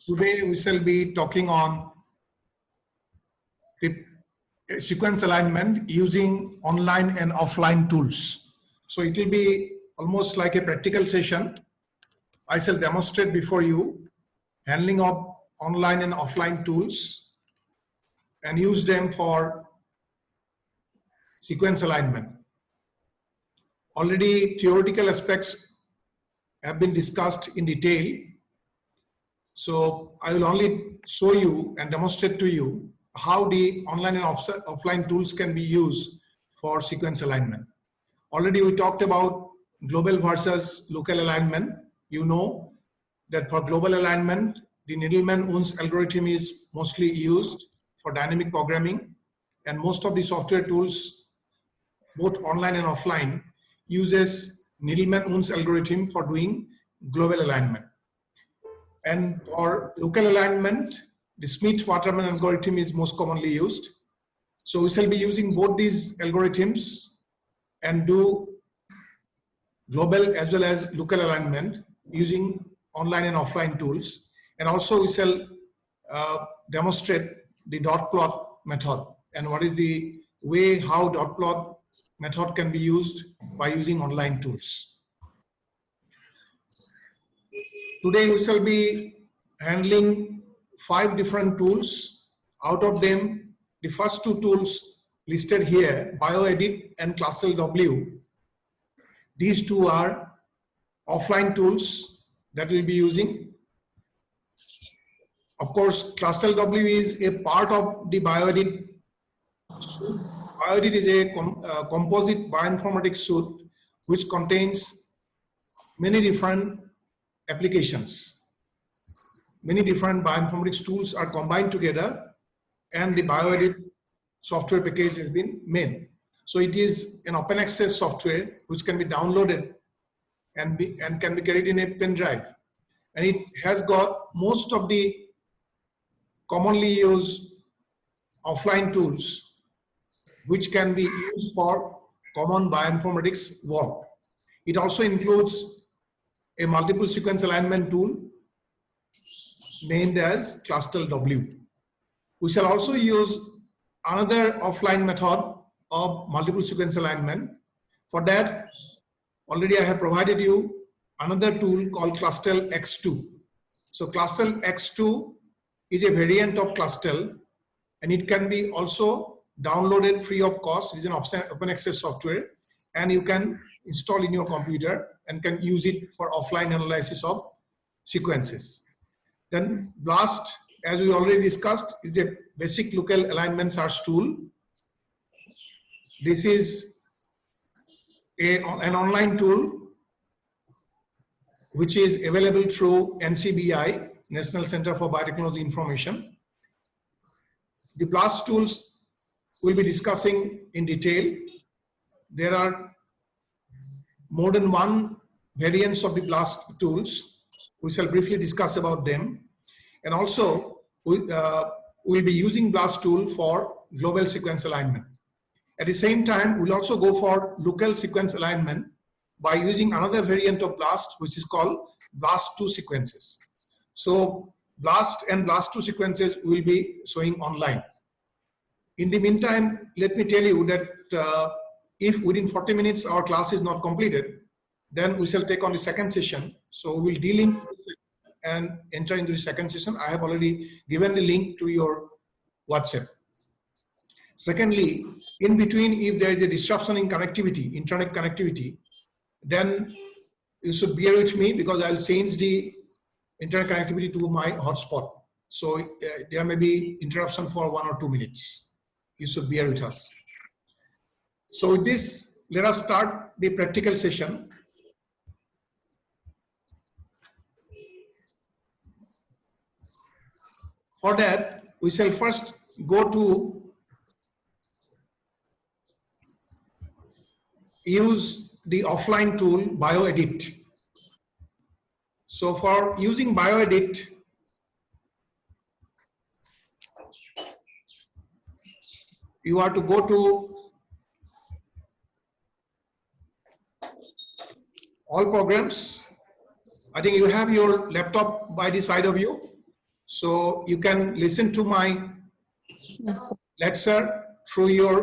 Today we shall be talking on the sequence alignment using online and offline tools. So it will be almost like a practical session. I shall demonstrate before you handling of online and offline tools and use them for sequence alignment. Already theoretical aspects have been discussed in detail. So I will only show you and demonstrate to you how the online and offline tools can be used for sequence alignment. Already we talked about global versus local alignment. You know that for global alignment, the Needleman-Wunsch algorithm is mostly used for dynamic programming, and most of the software tools, both online and offline, uses Needleman-Wunsch algorithm for doing global alignment. And for local alignment, the Smith-Waterman algorithm is most commonly used. So we shall be using both these algorithms and do global as well as local alignment using online and offline tools. And also we shall demonstrate the dot plot method and what is the way how dot plot method can be used by using online tools. Today we shall be handling 5 different tools. Out of them, the first 2 tools listed here, BioEdit and ClustalW. These 2 are offline tools that we'll be using. Of course, ClustalW is a part of the BioEdit suite. BioEdit is a composite bioinformatics suite which contains many different applications. Many different bioinformatics tools are combined together and the BioEdit software package has been made. So it is an open access software which can be downloaded and can be carried in a pen drive. And it has got most of the commonly used offline tools which can be used for common bioinformatics work. It also includes a multiple sequence alignment tool named as ClustalW. We shall also use another offline method of multiple sequence alignment. For that, already I have provided you another tool called ClustalX2. So ClustalX2 is a variant of Clustal and it can be also downloaded free of cost. It is an open access software and you can install in your computer and can use it for offline analysis of sequences. Then BLAST, as we already discussed, is a basic local alignment search tool. This is an online tool which is available through NCBI, National Center for Biotechnology Information. The BLAST tools we'll be discussing in detail. There are more than 1 variants of the BLAST tools. We shall briefly discuss about them. And also, we'll be using BLAST tool for global sequence alignment. At the same time, we'll also go for local sequence alignment by using another variant of BLAST, which is called BLAST2 sequences. So BLAST and BLAST2 sequences will be showing online. In the meantime, let me tell you that if within 40 minutes our class is not completed, then we shall take on the second session. So we'll delink and enter into the second session. I have already given the link to your WhatsApp. Secondly, in between, if there is a disruption in connectivity, internet connectivity, then you should bear with me because I'll change the internet connectivity to my hotspot. So there may be interruption for 1 or 2 minutes. You should bear with us. So with this, let us start the practical session. For that, we shall first go to use the offline tool BioEdit. So for using BioEdit, you are to go to all programs. I think you have your laptop by the side of you, so you can listen to my Yes, sir. lecture through your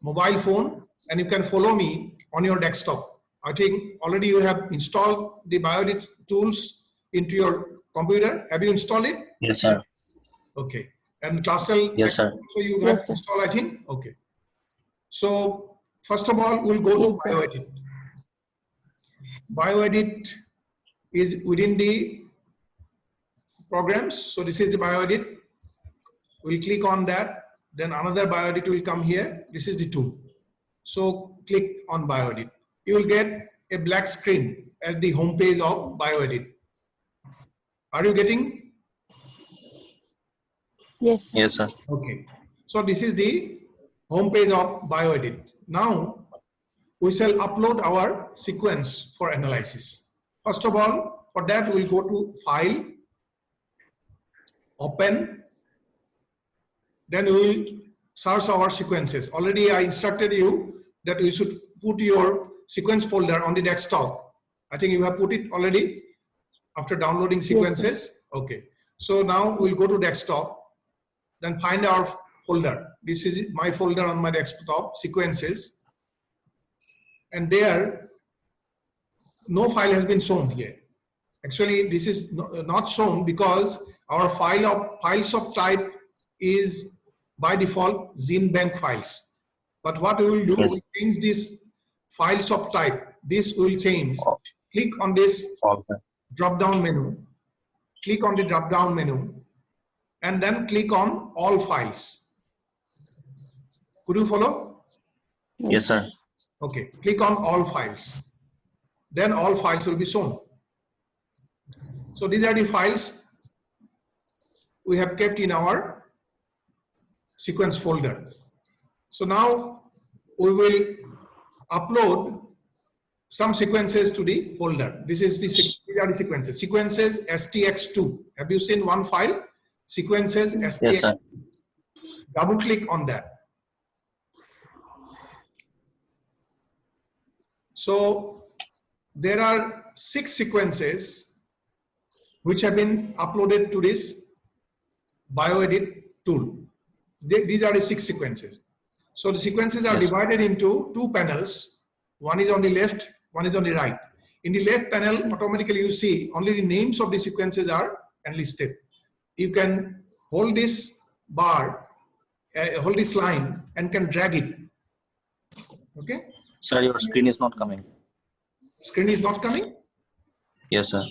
mobile phone, and you can follow me on your desktop. I think already you have installed the BioEdit tools into your computer. Have you installed it? Yes, sir. Okay. And Clastel, Yes, sir. so you have Yes, sir. installed, I think? Okay. So first of all, we'll go to Yes, sir. BioEdit. BioEdit is within the programs. So this is the BioEdit. We'll click on that. Then another BioEdit will come here. This is the tool. So click on BioEdit. You will get a black screen at the home page of BioEdit. Are you getting? Yes, sir. Yes, sir. Okay. So this is the home page of BioEdit. Now we shall upload our sequence for analysis. First of all, for that we'll go to File, Open, then we will search our sequences. Already I instructed you that you should put your sequence folder on the desktop. I think you have put it already after downloading sequences. Okay. So now we'll go to desktop, then find our folder. This is my folder on my desktop, sequences. And there, no file has been shown here. Actually, this is not shown because our files of type is by default GenBank files. But what we will do, Yes. we change this files of type. This will change. Oh. Click on this Okay. drop-down menu. Click on the drop-down menu, and then click on all files. Could you follow? Yes, sir. Okay, click on all files. Then all files will be shown. So these are the files we have kept in our sequence folder. So now we will upload some sequences to the folder. These are the sequences. Sequences STX2. Have you seen one file? Sequences STX2. Yes, sir. Double click on that. So there are 6 sequences which have been uploaded to this BioEdit tool. These are the 6 sequences. So the sequences are Yes. divided into 2 panels. One is on the left, one is on the right. In the left panel, automatically you see only the names of the sequences are enlisted. You can hold this bar, hold this line, and can drag it. Okay? Sir, your screen is not coming. Screen is not coming? Yes, sir.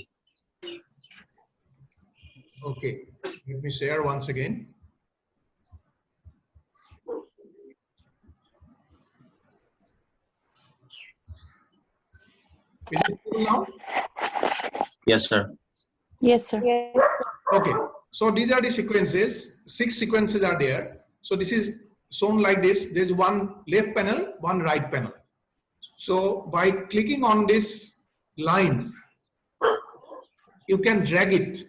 Okay. Let me share once again. Is it full now? Yes, sir. Yes, sir. Okay. So these are the sequences. 6 sequences are there. So this is shown like this. There's one left panel, one right panel. So by clicking on this line, you can drag it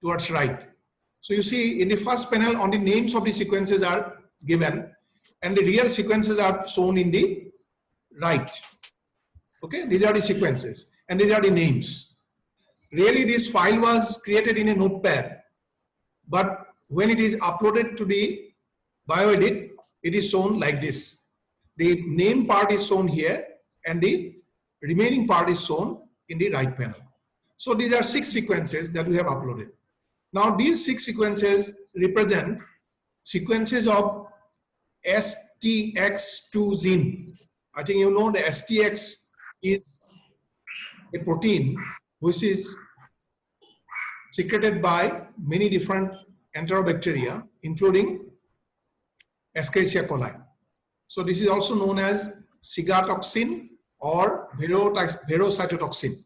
towards right. So you see in the first panel, on the names of the sequences are given, and the real sequences are shown in the right. Okay, these are the sequences, and these are the names. Really, this file was created in a notepad, but when it is uploaded to the BioEdit, it is shown like this. The name part is shown here, and the remaining part is shown in the right panel. So these are 6 sequences that we have uploaded. Now these 6 sequences represent sequences of STX2 gene. I think you know the STX is a protein which is secreted by many different enterobacteria, including Escherichia coli. So this is also known as cigatoxin or verocytotoxin.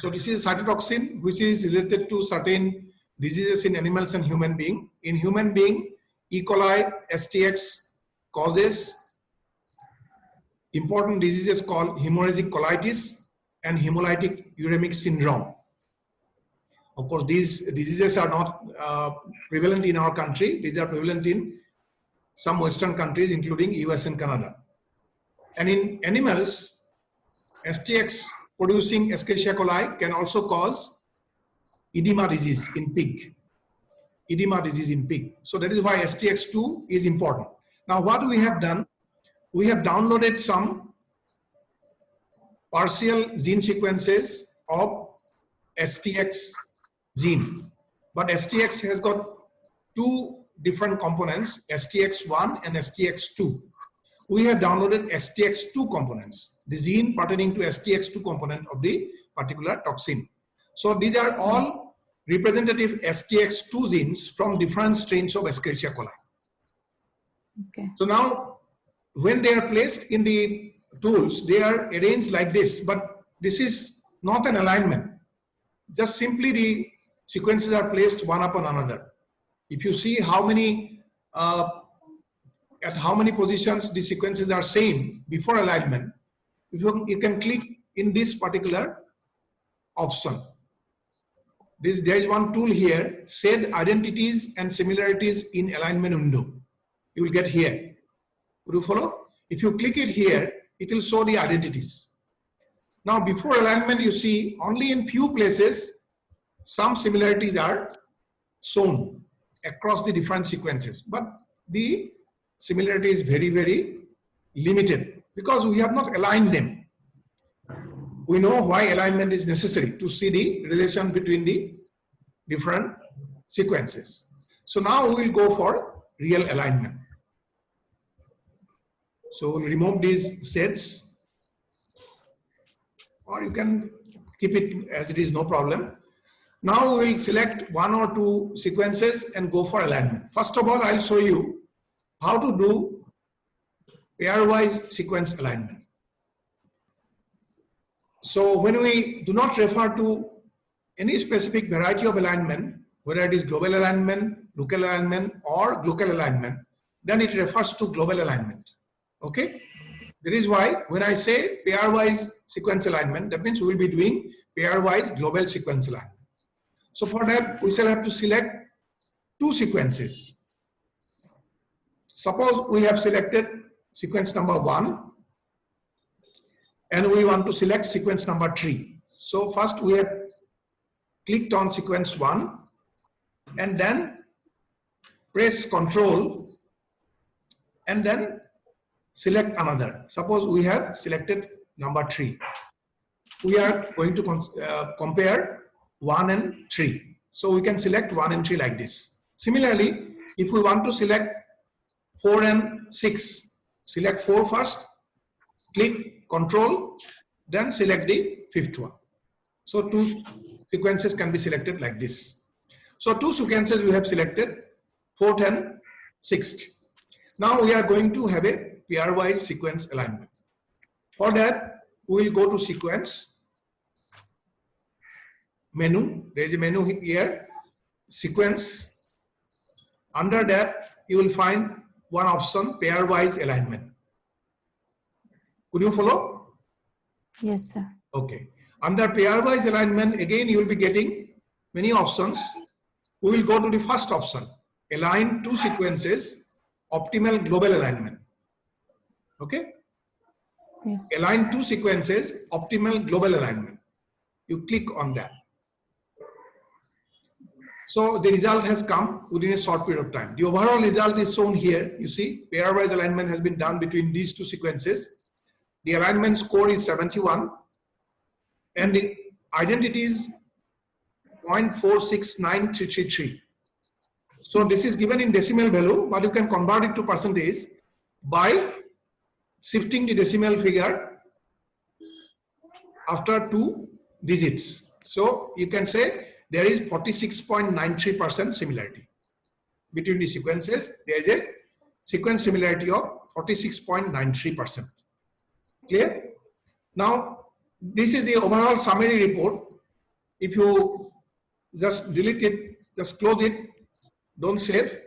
So this is cytotoxin which is related to certain diseases in animals and human being. In human being, E. coli STX causes important diseases called hemorrhagic colitis and hemolytic uremic syndrome. Of course, these diseases are not prevalent in our country. These are prevalent in some Western countries, including US and Canada. And in animals, STX producing Escherichia coli can also cause edema disease in pig. Edema disease in pig. So that is why STX2 is important. Now what we have done, we have downloaded some partial gene sequences of STX gene. But STX has got two different components, STX1 and STX2. We have downloaded STX2 components, the gene pertaining to STX2 component of the particular toxin. So these are all representative STX2 genes from different strains of Escherichia coli. Okay. So now, when they are placed in the tools, they are arranged like this, but this is not an alignment. Just simply the sequences are placed one upon another. If you see how many, at how many positions the sequences are same before alignment, you can click in this particular option. There is one tool here, Said Identities and Similarities in Alignment window. You will get here. Would you follow? If you click it here, it will show the identities. Now, before alignment, you see only in few places, some similarities are shown across the different sequences, but the similarity is very, very limited because we have not aligned them. We know why alignment is necessary to see the relation between the different sequences. So now we will go for real alignment. So we'll remove these sets, or you can keep it as it is, no problem. Now we will select one or two sequences and go for alignment. First of all, I'll show you how to do pairwise sequence alignment. So when we do not refer to any specific variety of alignment, whether it is global alignment, local alignment, or local alignment, then it refers to global alignment. Okay? That is why when I say pairwise sequence alignment, that means we will be doing pairwise global sequence alignment. So for that, we shall have to select two sequences. Suppose we have selected sequence number 1 and we want to select sequence number 3. So first we have clicked on sequence 1 and then press Ctrl and then select another. Suppose we have selected number 3. We are going to compare 1 and 3. So we can select 1 and 3 like this. Similarly, if we want to select 4 and 6, select 4 first, click Ctrl, then select the 5th one. So two sequences can be selected like this. So two sequences we have selected, 4th and 6th. Now we are going to have a pairwise sequence alignment. For that, we will go to sequence menu. There is a menu here, sequence. Under that, you will find one option, pairwise alignment. Could you follow? Yes, sir. Okay. Under pairwise alignment, again, you will be getting many options. We will go to the first option, align two sequences, optimal global alignment. Okay? Yes. Align two sequences, optimal global alignment. You click on that. So the result has come within a short period of time. The overall result is shown here. You see, pairwise alignment has been done between these two sequences. The alignment score is 71 and the identity is 0.469333. So this is given in decimal value, but you can convert it to percentage by shifting the decimal figure after 2 digits. So you can say there is 46.93% similarity between the sequences. There is a sequence similarity of 46.93%. Clear? Now, this is the overall summary report. If you just delete it, just close it, don't save,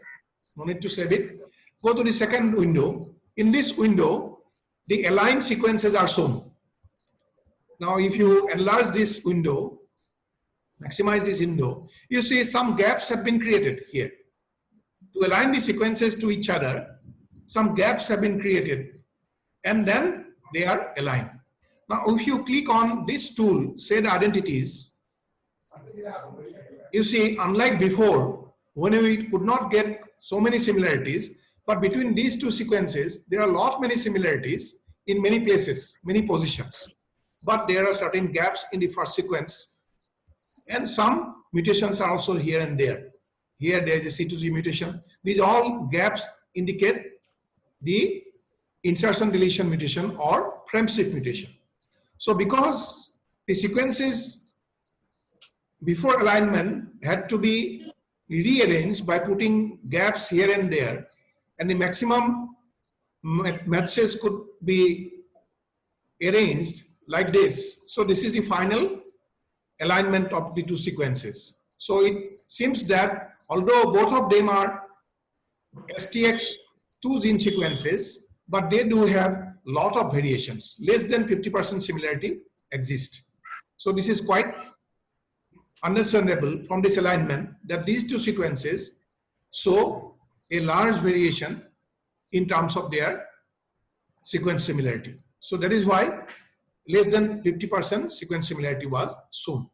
no need to save it. Go to the second window. In this window, the aligned sequences are shown. Now, if you enlarge this window, maximize this window, you see some gaps have been created here. To align the sequences to each other, some gaps have been created and then they are aligned. Now, if you click on this tool, Set Identities, you see, unlike before, when we could not get so many similarities, but between these two sequences, there are a lot many similarities in many places, many positions. But there are certain gaps in the first sequence, and some mutations are also here and there. Here there is a C2G mutation. These all gaps indicate the insertion deletion mutation or frame shift mutation. So because the sequences before alignment had to be rearranged by putting gaps here and there, and the maximum matches could be arranged like this. So this is the final alignment of the two sequences. So it seems that although both of them are STX2 gene sequences, but they do have lot of variations. Less than 50% similarity exists. So this is quite understandable from this alignment that these two sequences show a large variation in terms of their sequence similarity. So that is why less than 50% sequence similarity was shown.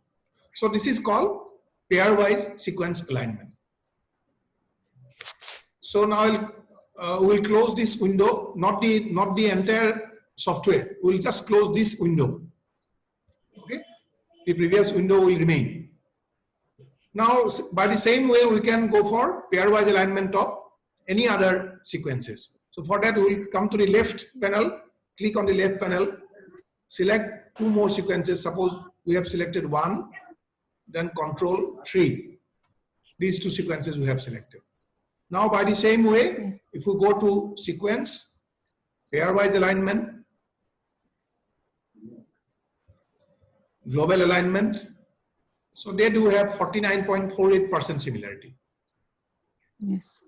So this is called pairwise sequence alignment. So now we'll close this window, not the entire software. We'll just close this window. Okay, the previous window will remain. Now, by the same way, we can go for pairwise alignment of any other sequences. So for that, we'll come to the left panel, click on the left panel, select two more sequences. Suppose we have selected one, then control 3. These two sequences we have selected. Now, by the same way, if we go to sequence, pairwise alignment, global alignment, so they do have 49.48% similarity. Yes.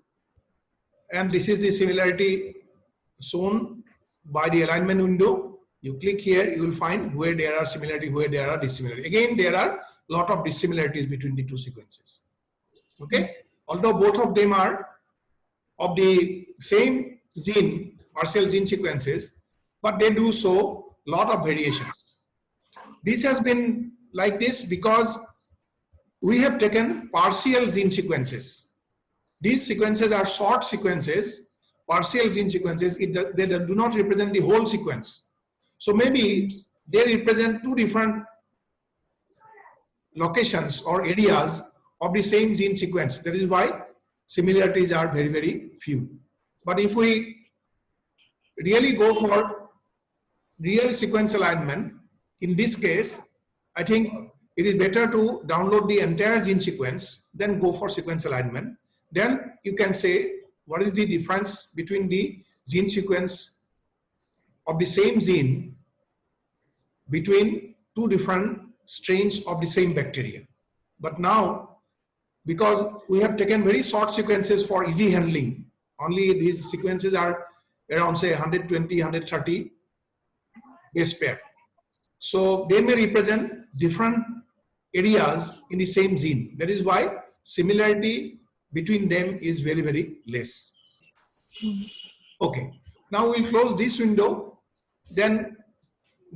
And this is the similarity shown by the alignment window. You click here, you will find where there are similarity, where there are dissimilarity. Again, there are a lot of dissimilarities between the two sequences. Okay? Although both of them are of the same gene, partial gene sequences, but they do show a lot of variations. This has been like this because we have taken partial gene sequences. These sequences are short sequences, partial gene sequences. They do not represent the whole sequence. So maybe they represent two different locations or areas of the same gene sequence. That is why similarities are very, very few. But if we really go for real sequence alignment, in this case, I think it is better to download the entire gene sequence, then go for sequence alignment. Then you can say what is the difference between the gene sequence of the same gene between two different strains of the same bacteria. But now, because we have taken very short sequences for easy handling, only these sequences are around say 120, 130 base pair. So they may represent different areas in the same gene. That is why similarity between them is very, very less. Okay, now we'll close this window, then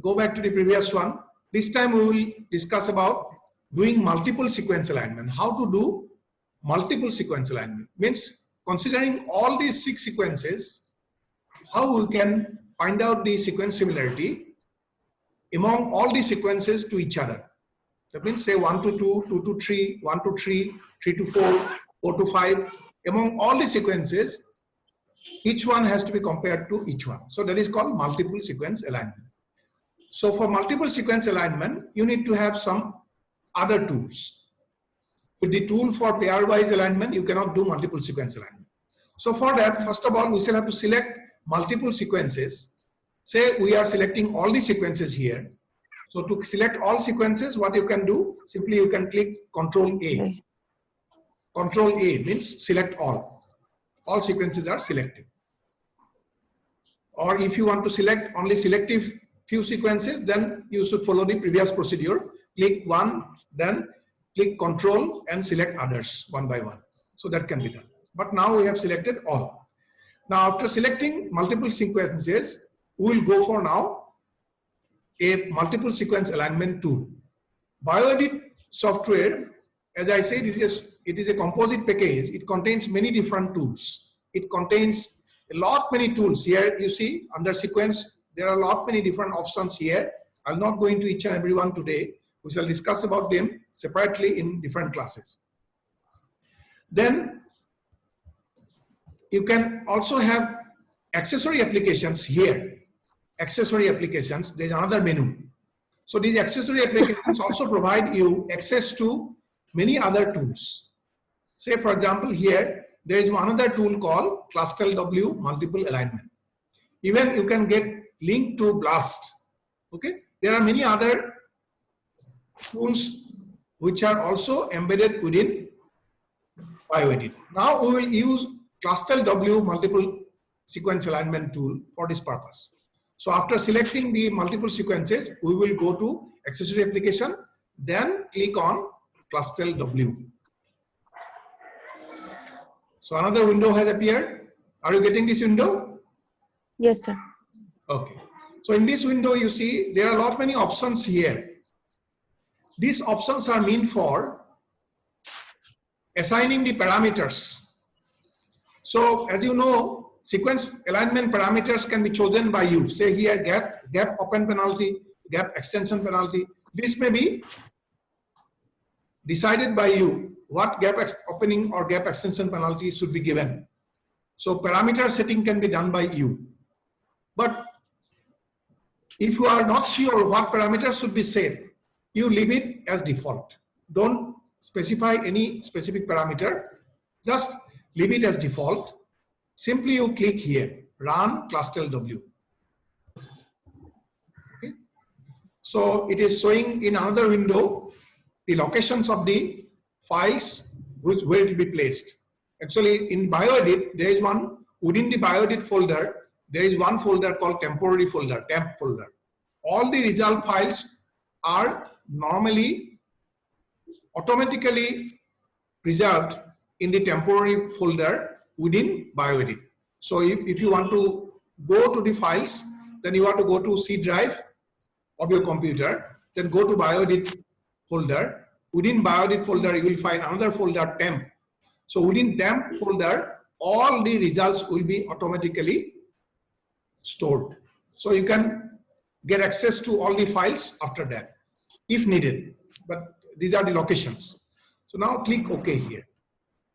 go back to the previous one. This time we will discuss about doing multiple sequence alignment. How to do multiple sequence alignment means considering all these 6 sequences, how we can find out the sequence similarity among all the sequences to each other. That means say 1 to 2, 2 to 3, 1 to 3, 3 to 4, 4 to 5. Among all the sequences, each one has to be compared to each one. So that is called multiple sequence alignment. So for multiple sequence alignment, you need to have some other tools. With the tool for pairwise alignment, you cannot do multiple sequence alignment. So for that, first of all, we still have to select multiple sequences. Say we are selecting all the sequences here. So to select all sequences, what you can do, simply you can click Control A. Control A means select all. All sequences are selected. Or if you want to select only selective few sequences, then you should follow the previous procedure. Click one, then click Control and select others one by one. So that can be done. But now we have selected all. Now after selecting multiple sequences, we will go for now a multiple sequence alignment tool. BioEdit software, as I said, it is a composite package. It contains many different tools. It contains a lot many tools. Here you see under sequence, there are a lot many different options here. I'll not go into each and every one today. We shall discuss about them separately in different classes. Then you can also have accessory applications here. Accessory applications, there's another menu. So these accessory applications also provide you access to many other tools. Say for example here, there is another tool called ClustalW multiple alignment. Even you can get link to BLAST. Okay, there are many other tools which are also embedded within BioEdit. Now we will use ClustalW multiple sequence alignment tool for this purpose. So after selecting the multiple sequences, we will go to accessory application, then click on ClustalW. So another window has appeared. Are you getting this window? Yes, sir. Okay. So in this window, you see there are a lot many options here. These options are meant for assigning the parameters. So as you know, sequence alignment parameters can be chosen by you. Say here gap open penalty, gap extension penalty. This may be decided by you what gap opening or gap extension penalty should be given. So parameter setting can be done by you. But if you are not sure what parameters should be set, you leave it as default. Don't specify any specific parameter. Just leave it as default. Simply you click here, run ClustalW. Okay. So it is showing in another window the locations of the files where it will be placed. Actually in BioEdit, there is one, within the BioEdit folder, there is one folder called temporary folder, temp folder. All the result files are normally automatically preserved in the temporary folder within BioEdit. So if you want to go to the files, then you have to go to C drive of your computer, then go to BioEdit folder. Within BioEdit folder, you will find another folder, temp. So within temp folder, all the results will be automatically stored. So you can get access to all the files after that, if needed. But these are the locations. So now click OK here.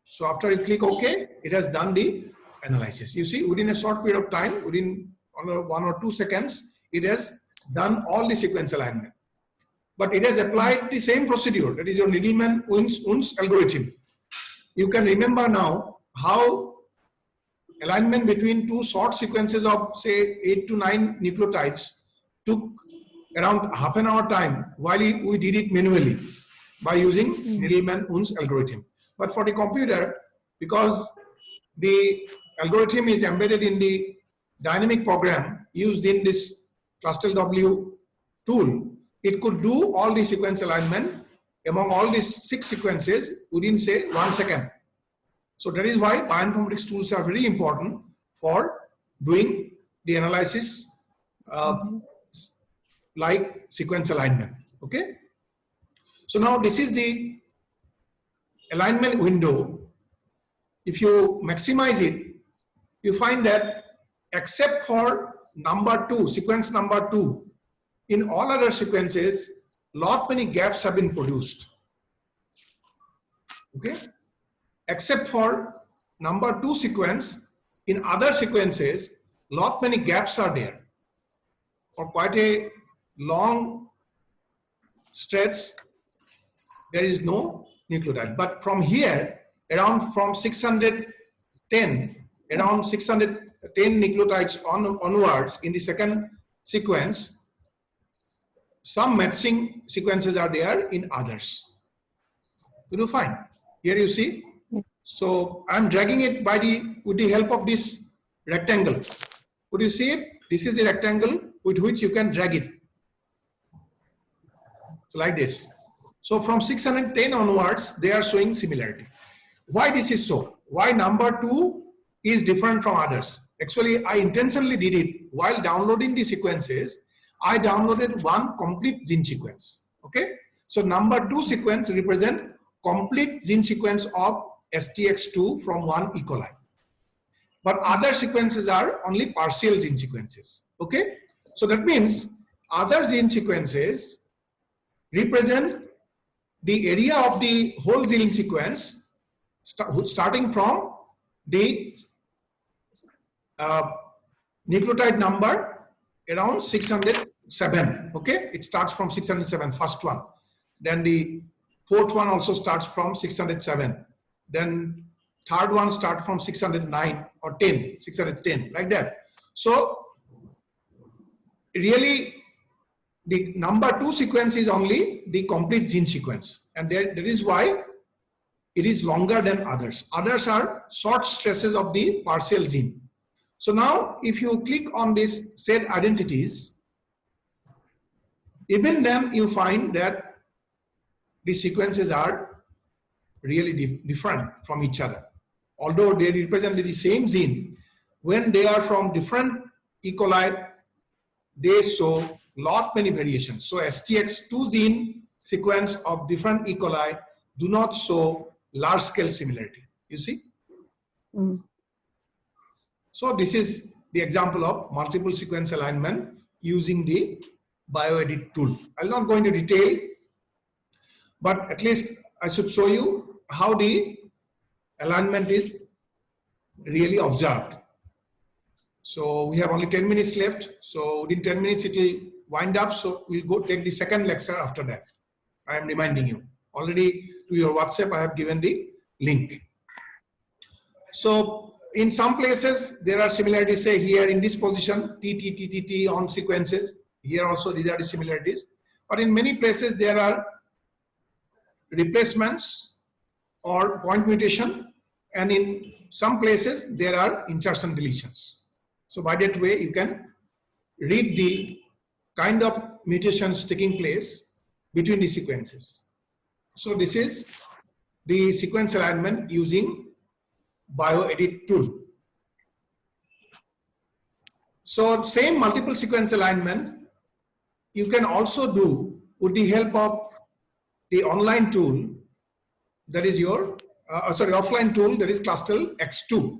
So after you click OK, it has done the analysis. You see, within a short period of time, within 1 or 2 seconds, it has done all the sequence alignment. But it has applied the same procedure, that is your Needleman-Wunsch algorithm. You can remember now how alignment between two short sequences of say 8 to 9 nucleotides took around half an hour time while we did it manually by using Needleman-Wunsch algorithm. But for the computer, because the algorithm is embedded in the dynamic program used in this ClustalW tool, it could do all the sequence alignment among all these 6 sequences within say 1 second. So that is why bioinformatics tools are very important for doing the analysis like sequence alignment. Okay. So now this is the alignment window. If you maximize it, you find that except for number 2, sequence number 2, in all other sequences, lot many gaps have been produced. Okay, except for number 2 sequence, in other sequences, lot many gaps are there, for quite a long stretch. There is no nucleotide. But from here, around from 610, around 610 nucleotides onwards in the second sequence, some matching sequences are there in others. You do fine. Here you see. So I'm dragging it with the help of this rectangle. Could you see it? This is the rectangle with which you can drag it. So like this. So from 610 onwards, they are showing similarity. Why this is so? Why number 2 is different from others? Actually, I intentionally did it while downloading the sequences. I downloaded one complete gene sequence. Okay, so number 2 sequence represent complete gene sequence of STX2 from one E. coli. But other sequences are only partial gene sequences. Okay, so that means other gene sequences represent the area of the whole gene sequence starting from the nucleotide number around 607. Okay, it starts from 607, first one. Then the fourth one also starts from 607. Then third one starts from 609 or 10, 610, like that. So really the number 2 sequence is only the complete gene sequence, and that is why it is longer than others. Others are short stresses of the partial gene. So now if you click on this set identities, even then you find that the sequences are really different from each other. Although they represent the same gene, when they are from different E. coli, they show many variations. So STX2 gene sequence of different E. coli do not show large scale similarity, you see. So this is the example of multiple sequence alignment using the BioEdit tool. I'm not going to detail, but at least I should show you how the alignment is really observed. So we have only 10 minutes left. So within 10 minutes it will wind up. So we'll go take the second lecture after that. I am reminding you. Already to your WhatsApp I have given the link. So in some places there are similarities, say here in this position, T on sequences. Here also these are the similarities. But in many places there are replacements or point mutation, and in some places there are insertion deletions. So by that way you can read the kind of mutations taking place between the sequences. So this is the sequence alignment using BioEdit tool. So same multiple sequence alignment you can also do with the help of the online tool, that is your offline tool, that is Clustal X2.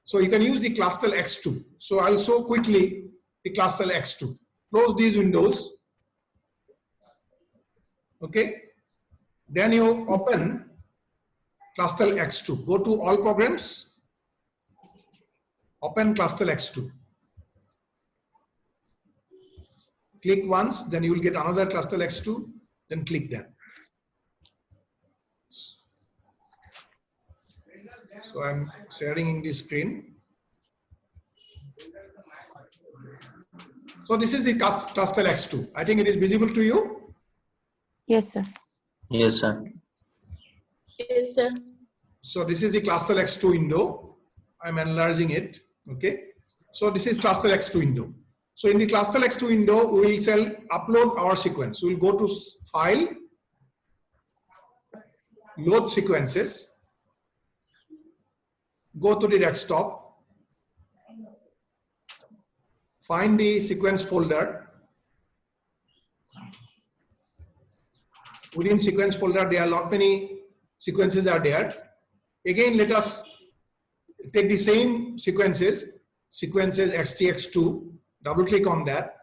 So you can use the Clustal X2. So I'll show quickly the Clustal X2. Close these windows. Okay. Then you open Clustal X2. Go to all programs. Open Clustal X2. Click once, then you will get another Clustal X2. Then click that. So I'm sharing in the screen. So this is the Clustal X2. I think it is visible to you. Yes, sir. Yes, sir. Yes, sir. So this is the Clustal X2 window. I'm enlarging it. Okay. So this is Clustal X2 window. So in the Clustal X2 window, we will upload our sequence. We will go to File, Load Sequences, go to the desktop, find the sequence folder. Within sequence folder, there are many sequences are there. Again, let us take the same sequences STX2, double click on that.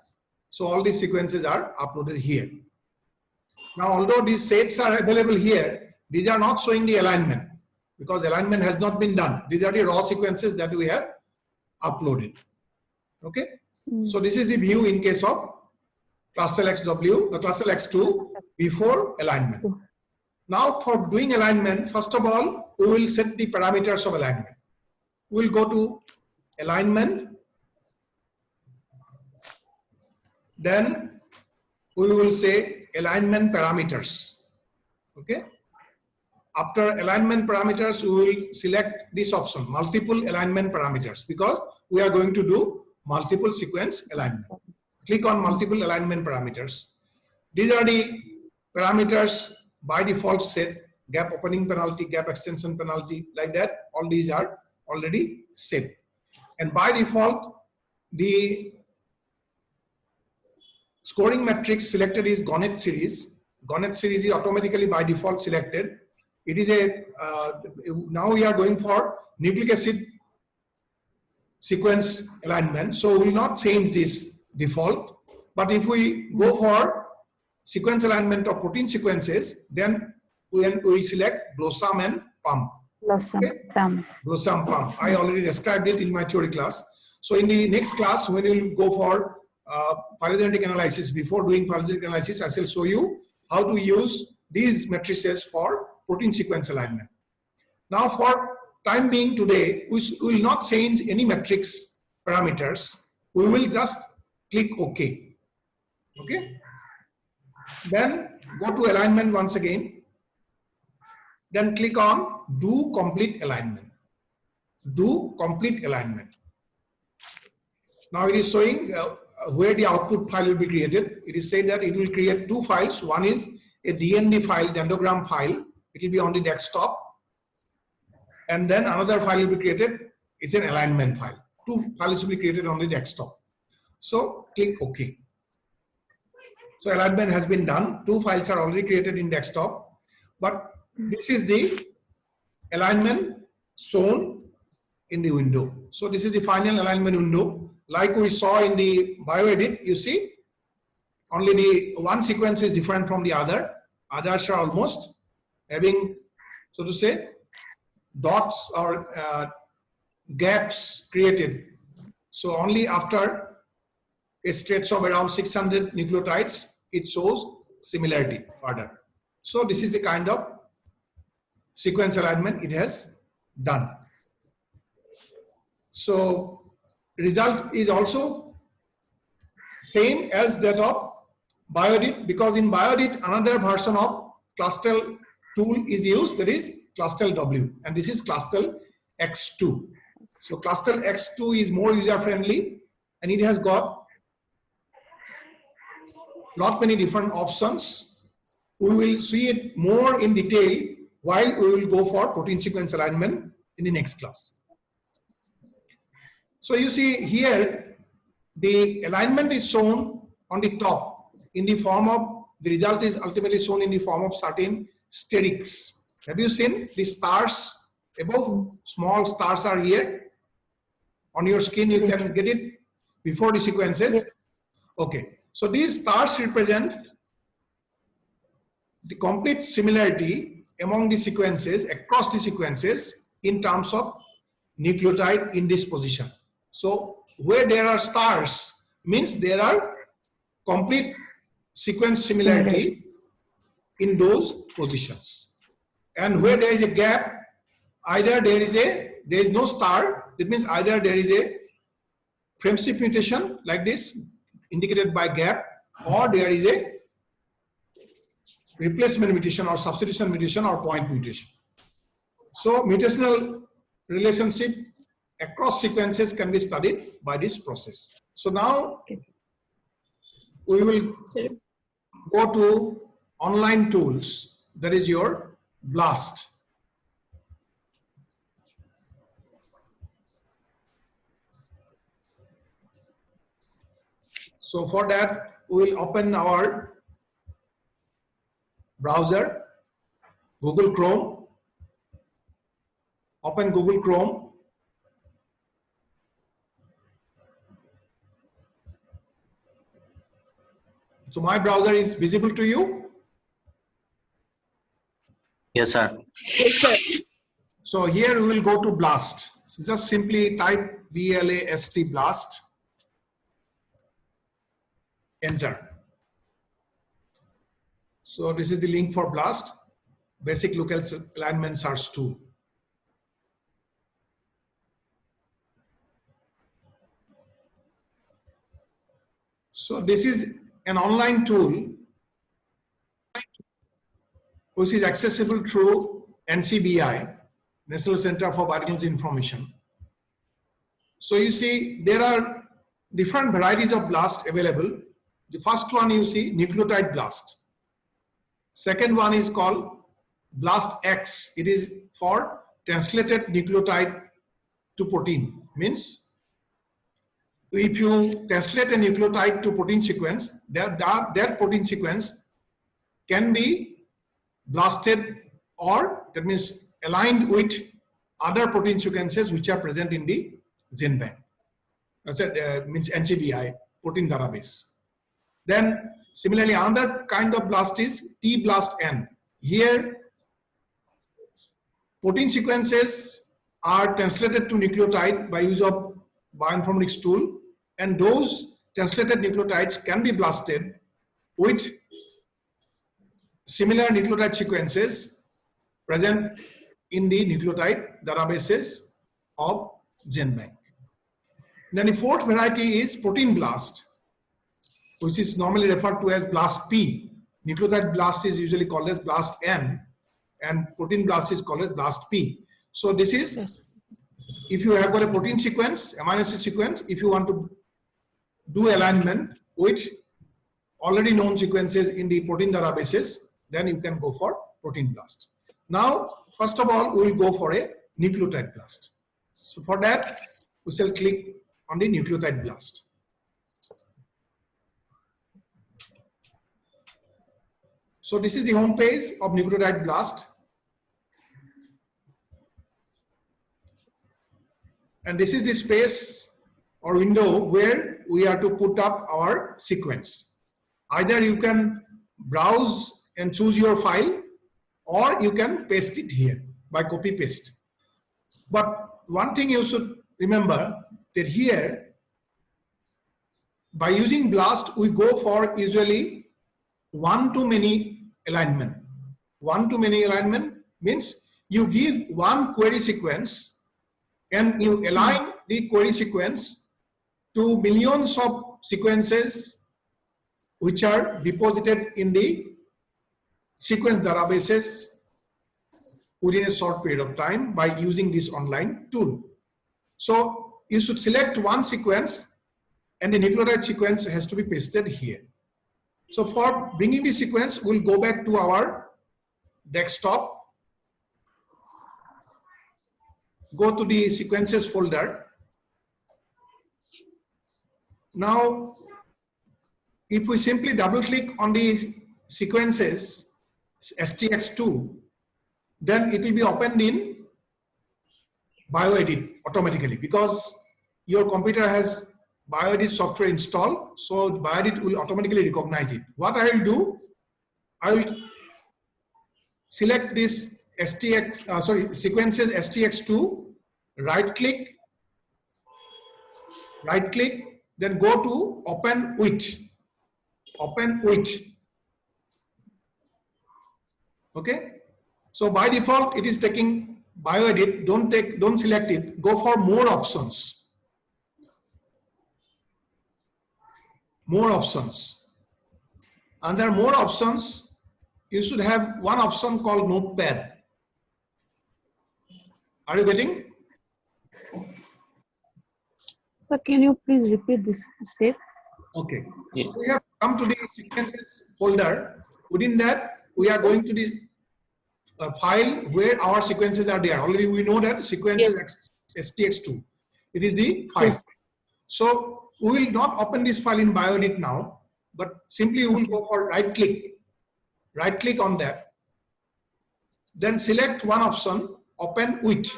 So all these sequences are uploaded here. Now, although these sets are available here, these are not showing the alignment because alignment has not been done. These are the raw sequences that we have uploaded. Okay. So this is the view in case of Clustal X2 before alignment. Now for doing alignment, first of all, we will set the parameters of alignment. We will go to alignment. Then we will say alignment parameters. Okay. After alignment parameters, we will select this option, multiple alignment parameters, because we are going to do multiple sequence alignment. Click on multiple alignment parameters. These are the parameters by default set: gap opening penalty, gap extension penalty, like that. All these are already set. And by default, the scoring matrix selected is Gonet series. Gonet series is automatically by default selected. It is a, now we are going for nucleic acid sequence alignment. So we will not change this default. But if we go for sequence alignment of protein sequences, then we will select BLOSSOM and PUMP. Blossom. Okay. Plum. BLOSSOM PUMP. I already described it in my theory class. So in the next class, when we will go for phylogenetic analysis, before doing phylogenetic analysis, I shall show you how to use these matrices for protein sequence alignment. Now for time being today, we will not change any matrix parameters. We will just click OK. Okay. Then go to alignment once again. Then click on Do Complete Alignment. Do Complete Alignment. Now it is showing where the output file will be created. It is saying that it will create two files. One is a DND file, dendrogram file. It will be on the desktop. And then another file will be created. It's an alignment file. Two files will be created on the desktop. So click OK. So alignment has been done. Two files are already created in desktop. But this is the alignment shown in the window. So this is the final alignment window. Like we saw in the bioedit, you see, only the one sequence is different from the other. Others are almost having, so to say, dots or gaps created. So only after a stretch of around 600 nucleotides, it shows similarity further. So this is the kind of sequence alignment it has done. So result is also same as that of bioedit, because in bioedit another version of Clustal tool is used, that is Clustal W, and this is Clustal X2. So Clustal X2 is more user friendly and it has got lot many different options. We will see it more in detail while we will go for protein sequence alignment in the next class. So you see here, the alignment is shown on the top in the form of, the result is ultimately shown in the form of certain sterics. Have you seen the stars above? Small stars are here. On your screen, you can get it before the sequences. Okay. So these stars represent the complete similarity among the sequences, across the sequences, in terms of nucleotide in this position. So where there are stars means there are complete sequence similarity in those positions. And where there is a gap, either there is no star, that means either there is a frame shift mutation like this indicated by gap, or there is a replacement mutation or substitution mutation or point mutation. So mutational relationship across sequences can be studied by this process. So now we will go to online tools, that is your BLAST. So for that, we will open our browser, Google Chrome. Open Google Chrome. So my browser is visible to you? Yes, sir. Yes, sir. So here we will go to BLAST. So just simply type BLAST BLAST. Enter. So this is the link for BLAST, Basic Local Alignment Search Tool. So this is an online tool which is accessible through NCBI, National Center for Biotechnology Information. So you see there are different varieties of BLAST available. The first one you see nucleotide BLAST. Second one is called BLAST X. It is for translated nucleotide to protein. Means if you translate a nucleotide to protein sequence, that protein sequence can be blasted, or that means aligned with other protein sequences which are present in the GenBank. That's means NCBI protein database. Then similarly, another kind of blast is T-BLAST-N. Here, protein sequences are translated to nucleotide by use of bioinformatics tool, and those translated nucleotides can be blasted with similar nucleotide sequences present in the nucleotide databases of GenBank. Then the fourth variety is protein blast, which is normally referred to as blast P. Nucleotide blast is usually called as blast N, and protein blast is called as blast P. So this is, Yes. if you have got a protein sequence, amino acid sequence, if you want to do alignment with already known sequences in the protein databases, then you can go for protein blast. Now, first of all, we will go for a nucleotide blast. So for that, we shall click on the nucleotide blast. So this is the home page of nucleotide blast. And this is the space or window where we are to put up our sequence. Either you can browse and choose your file, or you can paste it here by copy paste. But one thing you should remember, that here, by using BLAST, we go for usually one-to-many alignment. One-to-many alignment means you give one query sequence and you align the query sequence to millions of sequences which are deposited in the sequence databases within a short period of time by using this online tool. So you should select one sequence and the nucleotide sequence has to be pasted here. So for bringing the sequence, we'll go back to our desktop, go to the sequences folder. Now, if we simply double click on the sequences, STX2, then it will be opened in BioEdit automatically, because your computer has BioEdit software installed, so BioEdit will automatically recognize it. What I will do, I will select this sequences STX2, right click, then go to open with. Okay, so by default it is taking BioEdit. Don't select it. Go for more options. Under more options, you should have one option called Notepad. Are you getting? Sir, can you please repeat this step? Okay. So we have come to the sequences folder. Within that, we are going to the file where our sequences are there. Already we know that sequences STX2. It is the file. Yes. So we will not open this file in BioEdit now, but simply we will go for right click on that. Then select one option, open with.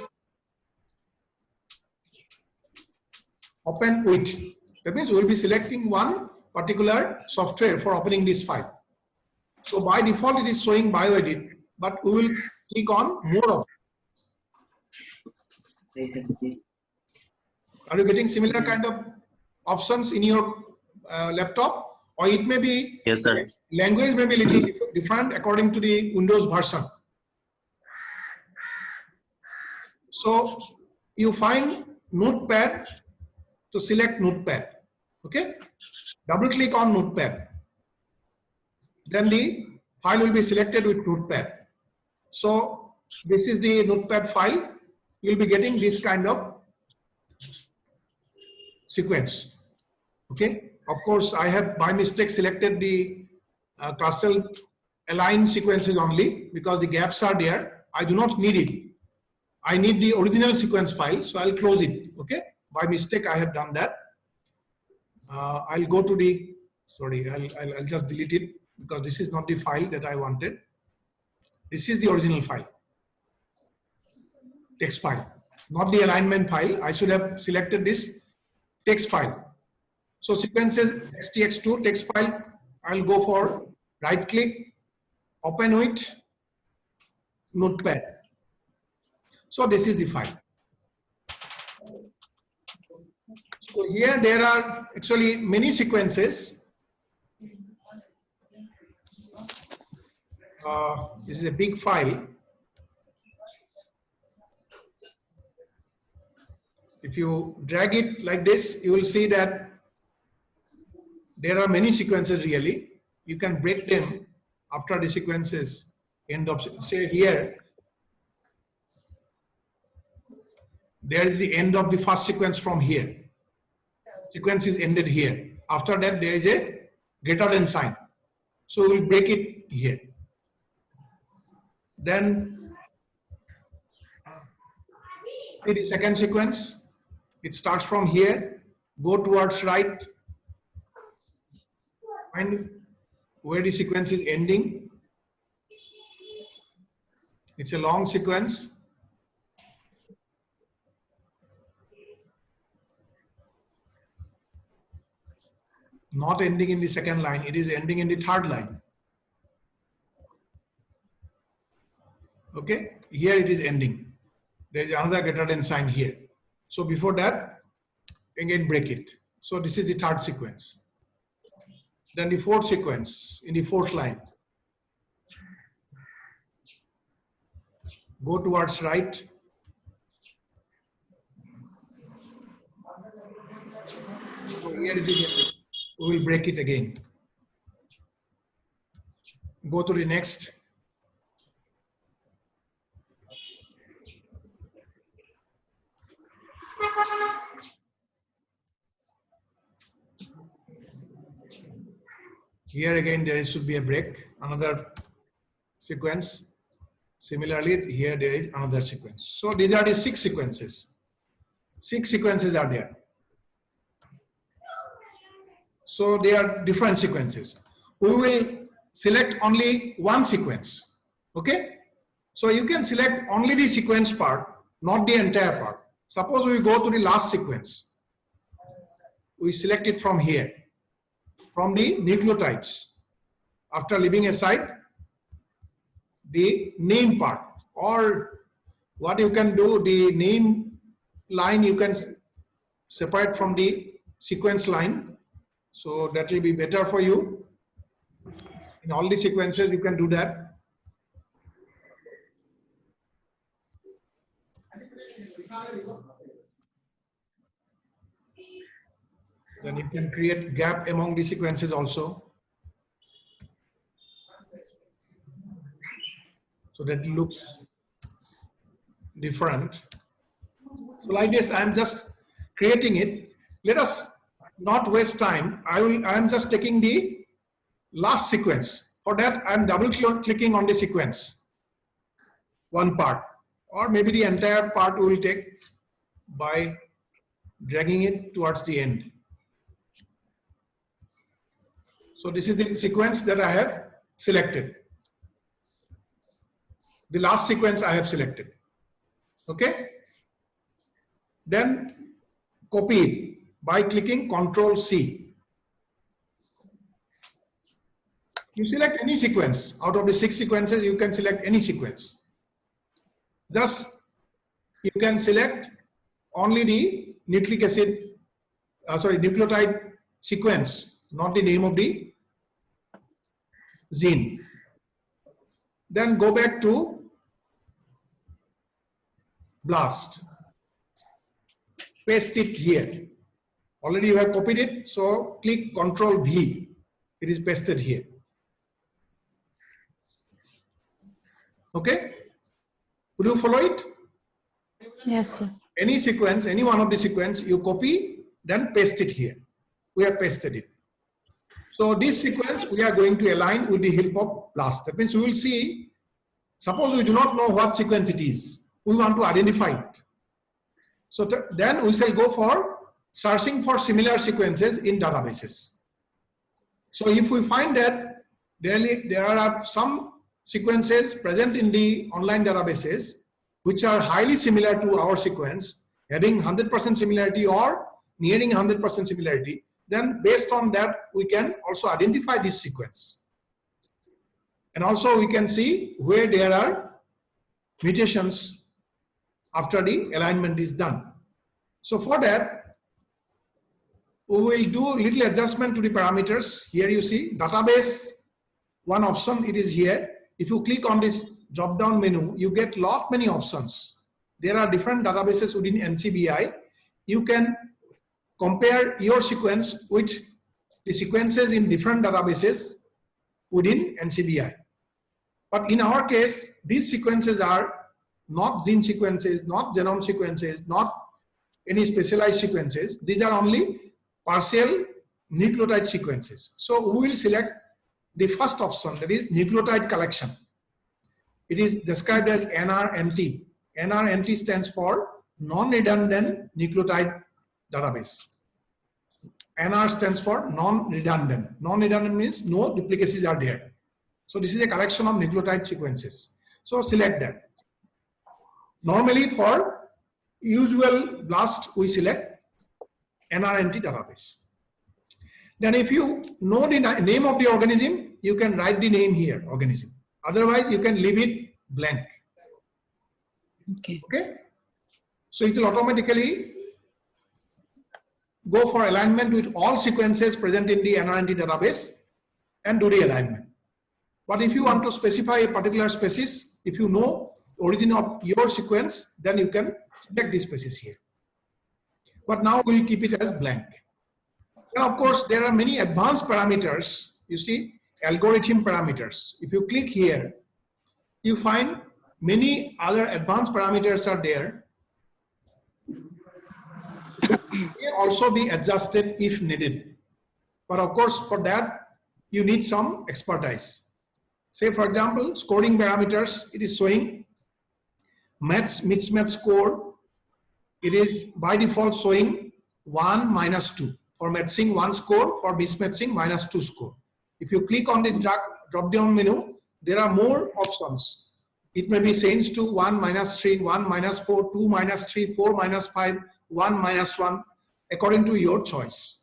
That means we will be selecting one particular software for opening this file. So by default it is showing BioEdit, but we will click on more options. Are you getting similar kind of options in your laptop? Or it may be, Yes, sir. language may be little different according to the Windows version. So you find Notepad, to select Notepad. Okay, double click on Notepad. Then the file will be selected with Notepad. So this is the Notepad file. You'll be getting this kind of sequence. Okay, of course I have by mistake selected the cluster aligned sequences only because the gaps are there. I do not need it. I need the original sequence file, so I'll close it. Okay, by mistake I have done that. I'll go to the, sorry, I'll just delete it because this is not the file that I wanted. This is the original file, text file, not the alignment file. I should have selected this text file. So sequences STX2 text file, I'll go for right click, open with Notepad. So this is the file. So here there are actually many sequences. This is a big file. If you drag it like this, you will see that there are many sequences really. You can break them after the sequences end of, say here, there is the end of the first sequence from here. Sequence is ended here. After that, there is a greater than sign. So we'll break it here. Then see the second sequence. It starts from here, go towards right, find where the sequence is ending. It's a long sequence. Not ending in the second line, it is ending in the third line. Okay, here it is ending. There is another greater than sign here. So before that, again break it. So this is the third sequence. Then the fourth sequence in the fourth line. Go towards right. So here it is ending. We will break it again. Go to the next. Here again there should be a break, another sequence. Similarly, here there is another sequence. So these are the 6 sequences. 6 sequences are there. So they are different sequences. We will select only one sequence. Okay? So you can select only the sequence part, not the entire part. Suppose we go to the last sequence. We select it from here, from the nucleotides. After leaving aside the name part, or what you can do, the name line you can separate from the sequence line. So that will be better for you. In all the sequences, you can do that. Then you can create gap among the sequences also. So that looks different. So like this, I'm just creating it. Let us not waste time. I am just taking the last sequence. For that, I'm double clicking on the sequence, one part, or maybe the entire part we will take by dragging it towards the end. So this is the sequence that I have selected. The last sequence I have selected. Okay. Then copy it by clicking Ctrl+C. You select any sequence. Out of the 6 sequences, you can select any sequence. Just you can select only the nucleic acid, nucleotide sequence, not the name of the gene. Then go back to BLAST. Paste it here. Already you have copied it, so click Ctrl+V. It is pasted here. Okay? Would you follow it? Yes, sir. Any sequence, any one of the sequence, you copy, then paste it here. We have pasted it. So this sequence we are going to align with the help of BLAST. That means we will see, suppose we do not know what sequence it is. We want to identify it. So then we shall go for searching for similar sequences in databases. So if we find that there are some sequences present in the online databases which are highly similar to our sequence, having 100% similarity or nearing 100% similarity, then based on that we can also identify this sequence. And also we can see where there are mutations after the alignment is done. So for that, we will do little adjustment to the parameters. Here you see database, one option, it is here. If you click on this drop down menu, you get many options. There are different databases within NCBI. You can compare your sequence with the sequences in different databases within NCBI. But in our case, these sequences are not gene sequences, not genome sequences, not any specialized sequences. These are only partial nucleotide sequences. So we will select the first option, that is nucleotide collection. It is described as NRNT. NRNT stands for non-redundant nucleotide database. NR stands for non-redundant. Non-redundant means no duplicacies are there. So this is a collection of nucleotide sequences. So select that. Normally for usual BLAST, we select NRNT database. Then if you know the name of the organism, you can write the name here, organism. Otherwise, you can leave it blank. Okay? So it will automatically go for alignment with all sequences present in the NRNT database and do the alignment. But if you want to specify a particular species, if you know the origin of your sequence, then you can select this species here. But now we'll keep it as blank. And of course, there are many advanced parameters. You see, algorithm parameters. If you click here, you find many other advanced parameters are there. Which may also be adjusted if needed. But of course, for that, you need some expertise. Say, for example, scoring parameters, it is showing mismatch score. It is by default showing 1 minus 2. For matching 1 score, for mismatching -2 score. If you click on the drop down menu, there are more options. It may be changed to 1 minus 3, 1 minus 4, 2 minus 3, 4 minus 5, 1 minus 1, according to your choice.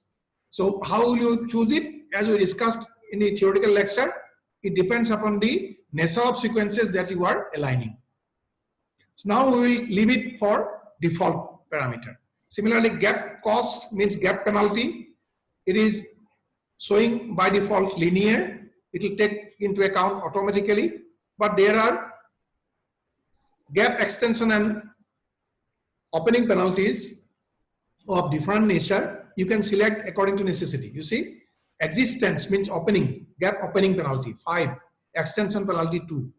So how will you choose it? As we discussed in the theoretical lecture, it depends upon the nature of sequences that you are aligning. So now we will leave it for default parameter. Similarly, gap cost means gap penalty. It is showing by default linear. It will take into account automatically. But there are gap extension and opening penalties of different nature. You can select according to necessity. You see, existence means opening, gap opening penalty 5, extension penalty 2,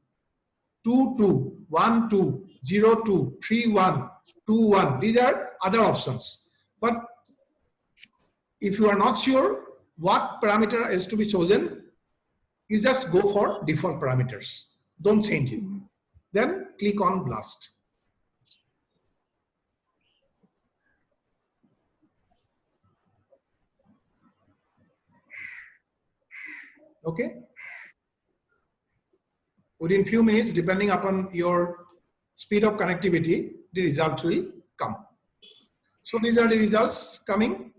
2, 2, 1, 2, 0, 2, 3, 1, 2, 1. These are other options. But if you are not sure what parameter is to be chosen, you just go for default parameters. Don't change it. Then click on BLAST. Okay. Within few minutes, depending upon your speed of connectivity, the results will come. So these are the results coming.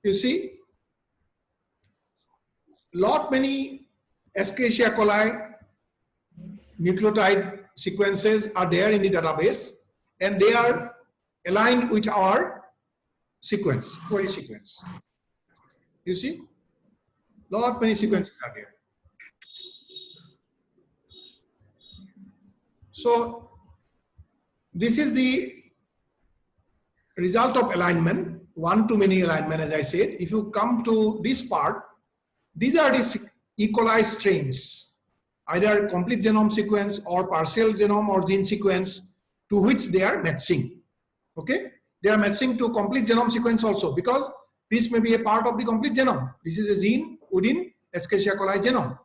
You see, many Escherichia coli nucleotide sequences are there in the database, and they are aligned with our sequence, query sequence. You see, many sequences are there. So this is the result of alignment, one-to-many alignment, as I said. If you come to this part, these are the E. coli strains, either complete genome sequence or partial genome or gene sequence to which they are matching. Okay, they are matching to complete genome sequence also, because this may be a part of the complete genome. This is a gene within Escherichia coli genome.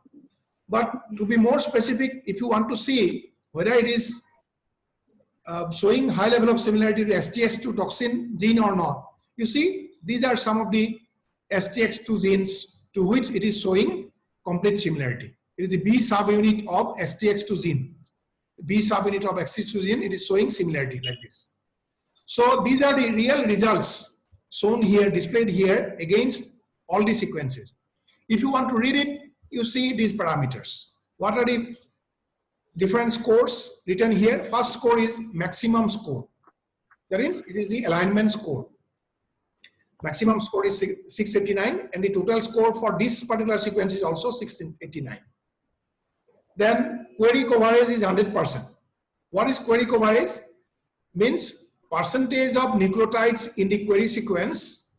But to be more specific, if you want to see whether it is showing high level of similarity to STX2 toxin gene or not, You see, these are some of the STX2 genes to which it is showing complete similarity. It is the B subunit of STX2 gene. B subunit of STX2 gene, it is showing similarity like this. So these are the real results shown here, displayed here against all the sequences. If you want to read it, you see these parameters. What are the different scores written here? First score is maximum score. That means it is the alignment score. Maximum score is 689 and the total score for this particular sequence is also 689. Then query coverage is 100%. What is query coverage? Means percentage of nucleotides in the query sequence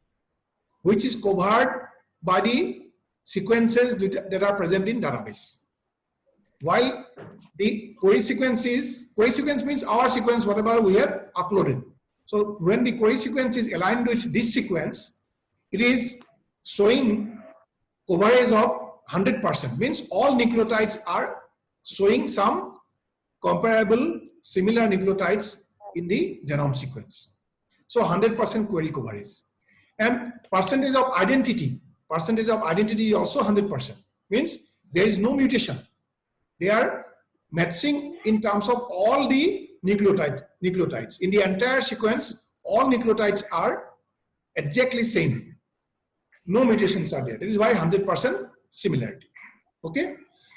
which is covered by the sequences that are present in database. While the query sequence means our sequence, whatever we have uploaded. So when the query sequence is aligned with this sequence, it is showing coverage of 100%. Means all nucleotides are showing some comparable similar nucleotides in the genome sequence. So 100% query coverage. And percentage of identity is also 100%. Means there is no mutation. They are matching in terms of all the nucleotides. In the entire sequence, all nucleotides are exactly same. No mutations are there. That is why 100% similarity. Okay.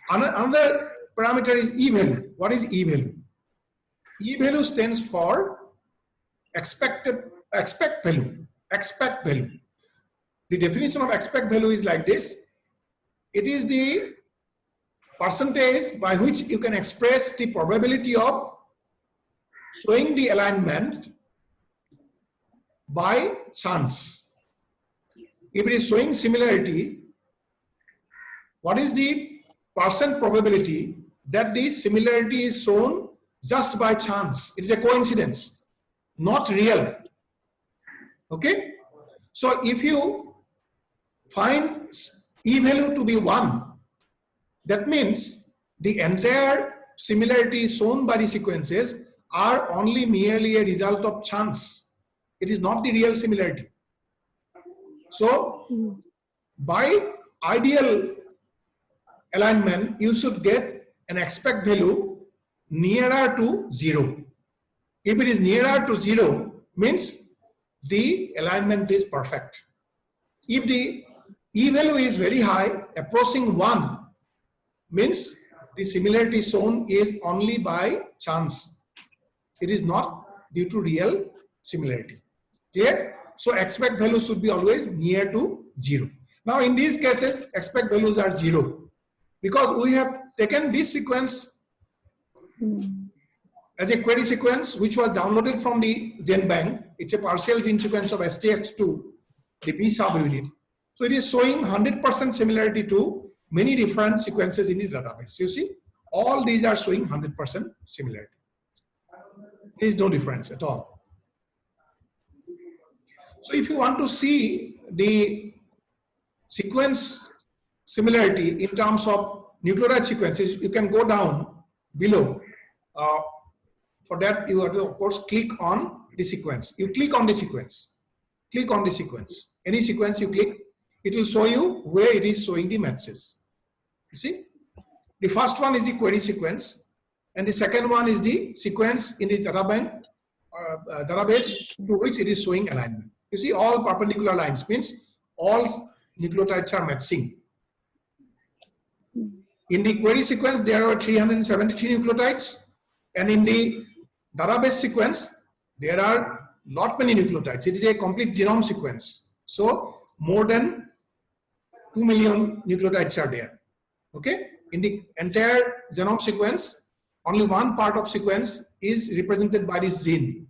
Another parameter is E-value. What is E-value? E-value stands for expect value. Expect value. The definition of expect value is like this. It is the percentage by which you can express the probability of showing the alignment by chance. If it is showing similarity, what is the percent probability that the similarity is shown just by chance? It is a coincidence, not real. Okay? So if you find E-value to be 1, that means the entire similarity shown by the sequences are only merely a result of chance. It is not the real similarity. So by ideal alignment, you should get an expect value nearer to 0. If it is nearer to 0, means the alignment is perfect. If the E-value is very high, approaching 1, means the similarity shown is only by chance. It is not due to real similarity. Clear? So expect value should be always near to 0. Now in these cases, expect values are 0 because we have taken this sequence as a query sequence which was downloaded from the GenBank. It's a partial gene sequence of STX2, the B subunit. So it is showing 100% similarity to many different sequences in the database. You see, all these are showing 100% similarity. There is no difference at all. So if you want to see the sequence similarity in terms of nucleotide sequences, you can go down below. For that, you have to, of course, click on the sequence. You click on the sequence. Click on the sequence. Any sequence you click, it will show you where it is showing the matches. You see, the first one is the query sequence, and the second one is the sequence in the database to which it is showing alignment. You see, all perpendicular lines means all nucleotides are matching. In the query sequence, there are 373 nucleotides, and in the database sequence, there are not many nucleotides. It is a complete genome sequence. So more than 2 million nucleotides are there. Okay? In the entire genome sequence, only one part of sequence is represented by this gene.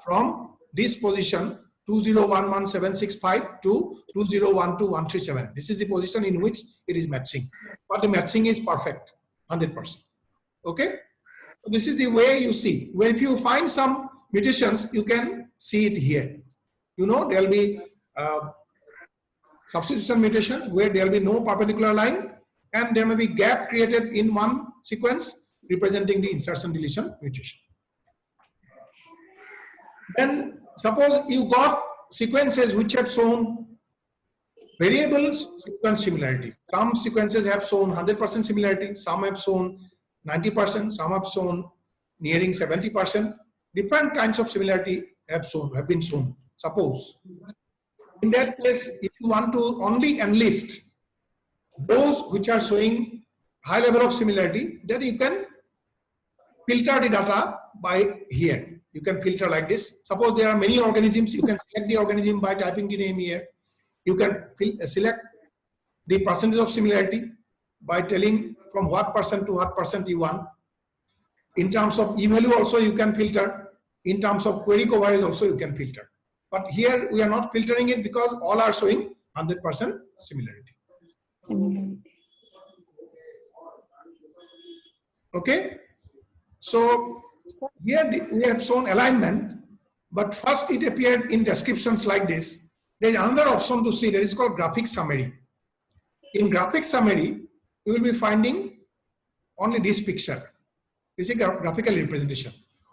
From this position 2011765 to 2012137. This is the position in which it is matching. But the matching is perfect, 100%. Okay? So this is the way you see. When if you find some mutations, you can see it here. You know, there will be substitution mutation where there will be no perpendicular line, and there may be gap created in one sequence representing the insertion deletion mutation. Then suppose you got sequences which have shown variable sequence similarity. Some sequences have shown 100% similarity, some have shown 90%, some have shown nearing 70%. Different kinds of similarity have been shown. Suppose in that case, if you want to only enlist those which are showing high level of similarity, then you can filter the data by here. You can filter like this. Suppose there are many organisms, you can select the organism by typing the name here. You can select the percentage of similarity by telling from what percent to what percent you want. In terms of e-value also you can filter. In terms of query coverage also you can filter. But here we are not filtering it because all are showing 100% similarity. Okay. So here we have shown alignment, but first it appeared in descriptions like this. There is another option to see that is called graphic summary. In graphic summary, you will be finding only this picture. This is a graphical representation.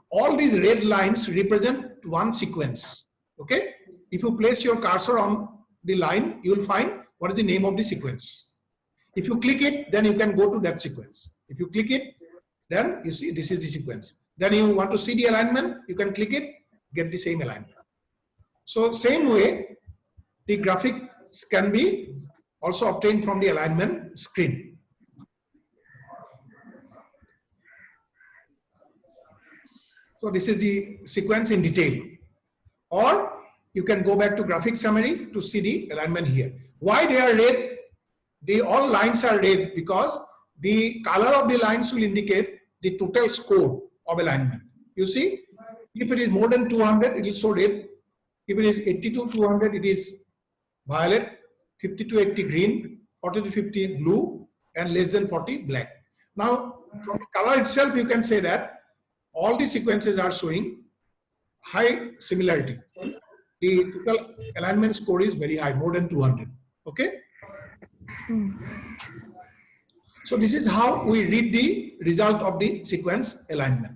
All these red lines represent one sequence. Okay. If you place your cursor on the line, you will find what is the name of the sequence. If you click it, then you can go to that sequence. If you click it, then you see this is the sequence. Then you want to see the alignment, you can click it, get the same alignment. So same way, the graphics can be also obtained from the alignment screen. So this is the sequence in detail. Or you can go back to graphic summary to see the alignment here. Why they are red? All lines are red because the color of the lines will indicate the total score of alignment. You see, if it is more than 200, it is so red. If it is 80 to 200, it is violet, 50 to 80 green, 40 to 50 blue, and less than 40 black. Now, from the color itself, you can say that all the sequences are showing high similarity. The total alignment score is very high, more than 200. Okay. So this is how we read the result of the sequence alignment.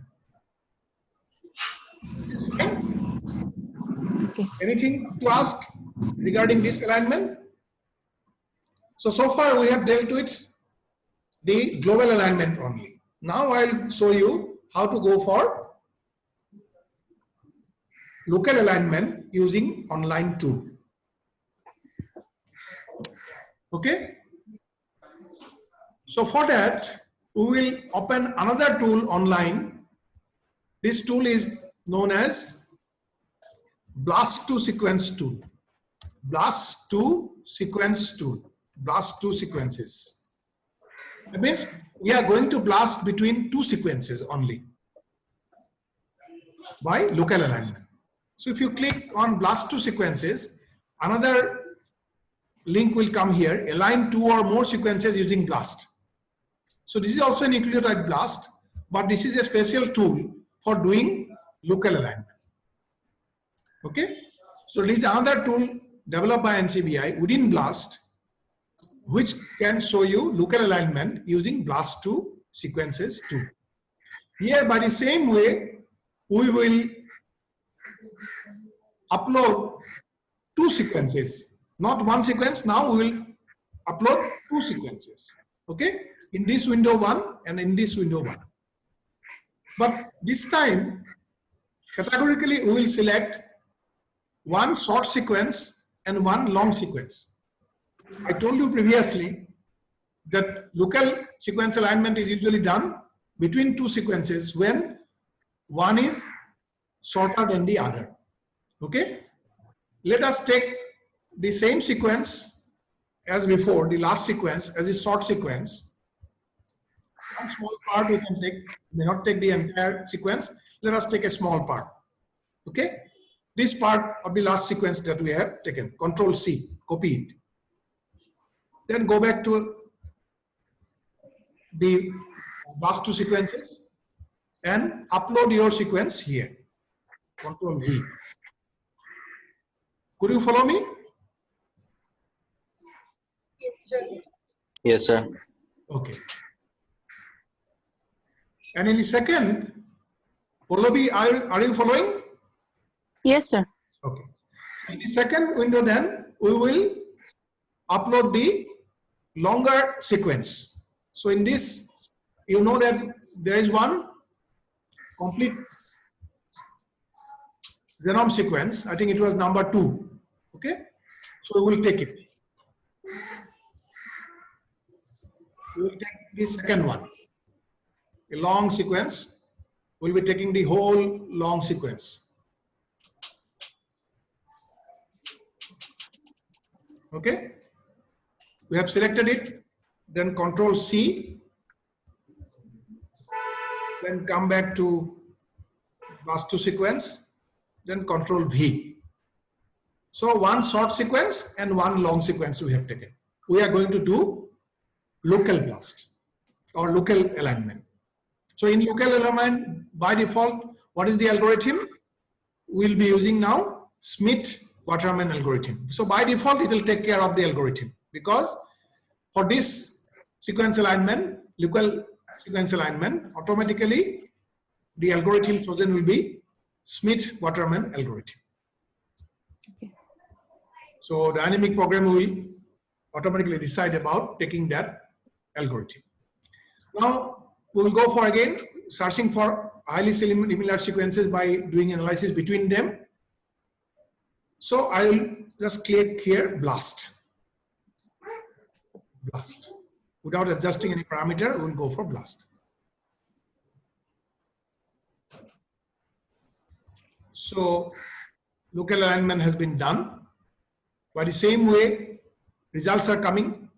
This is fine. Okay. Anything to ask regarding this alignment? So far we have dealt with the global alignment only. Now I'll show you how to go for local alignment using online tool. Okay. So for that, we will open another tool online. This tool is known as BLAST2 sequence tool. BLAST2 sequence tool. BLAST2 sequences. That means we are going to blast between two sequences only by local alignment. So if you click on BLAST2 sequences, another link will come here, align two or more sequences using BLAST. So this is also a nucleotide BLAST, but this is a special tool for doing local alignment. Okay. So this is another tool developed by NCBI within BLAST, which can show you local alignment using BLAST2 sequences too. Here, by the same way, we will upload two sequences, not one sequence. Now we will upload two sequences. Okay. In this window one and in this window one. But this time, categorically, we will select one short sequence and one long sequence. I told you previously that local sequence alignment is usually done between two sequences when one is shorter than the other. Okay. Let us take the same sequence as before, the last sequence as a short sequence. One small part we can take, may not take the entire sequence. Let us take a small part. Okay. This part of the last sequence that we have taken, Control C, copy it. Then go back to the last two sequences and upload your sequence here. Control V. Could you follow me? Yes, sir. Yes, sir. Okay. And in the second, Pallavi, are you following? Yes, sir. Okay. In the second window, then we will upload the longer sequence. So in this, you know that there is one complete genome sequence. I think it was number 2. Okay, so we will take it. We will take the second one, a long sequence. We will be taking the whole long sequence. Okay, we have selected it, then Control C, then come back to BLAST2 sequence, then Control V. So one short sequence and one long sequence we have taken. We are going to do local BLAST or local alignment. So in local alignment, by default, what is the algorithm? We'll be using now Smith-Waterman algorithm. So by default, it will take care of the algorithm, because for this sequence alignment, local sequence alignment, automatically the algorithm chosen will be Smith-Waterman algorithm. So dynamic program will automatically decide about taking that algorithm. Now we will go for again searching for highly similar sequences by doing analysis between them. So I will just click here BLAST. BLAST. Without adjusting any parameter, we will go for BLAST. So local alignment has been done. By the same way, results are coming.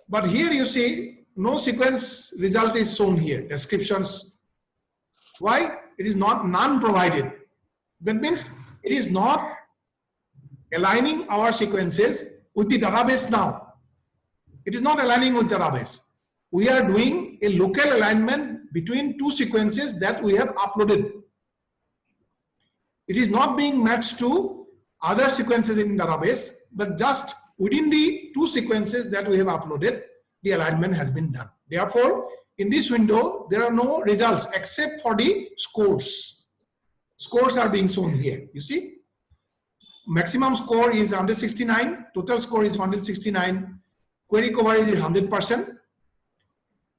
But here you see no sequence result is shown here, descriptions. Why? It is not none provided. That means it is not aligning our sequences with the database now. It is not aligning with database. We are doing a local alignment between two sequences that we have uploaded. It is not being matched to other sequences in database, but just within the two sequences that we have uploaded, the alignment has been done. Therefore, in this window, there are no results except for the scores. Scores are being shown here. You see, maximum score is 169, total score is 169, query coverage is 100%,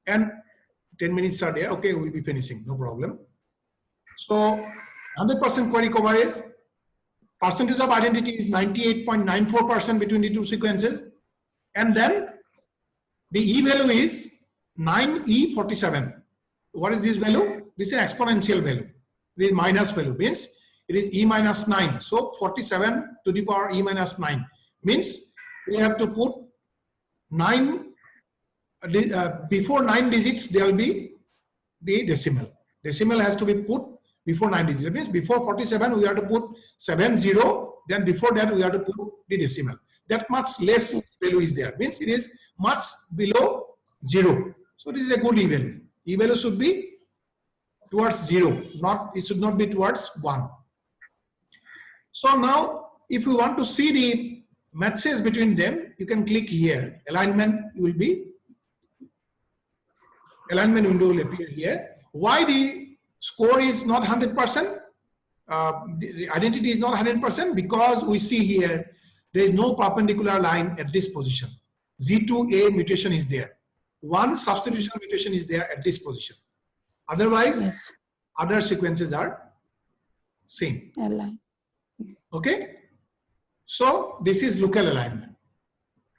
and 10 minutes are there. Okay, we'll be finishing, no problem. So 100% query coverage, percentage of identity is 98.94% between the two sequences, and then the E value is 9E47. What is this value? This is an exponential value. It is minus value, means it is E minus 9. So 47 to the power E minus 9 means we have to put 9, before 9 digits there will be the decimal. Decimal has to be put before 9 digits. That means before 47 we have to put 70, then before that we have to put the decimal. That much less value is there, means it is much below 0. So this is a good E value. E value should be towards 0, it should not be towards 1. So now if you want to see the matches between them, you can click here. Alignment window will appear here. Why the score is not 100%? The identity is not 100%, because we see here there is no perpendicular line at this position. Z2A mutation is there. One substitution mutation is there at this position. Otherwise, Yes. other sequences are same. Align. Okay? So this is local alignment.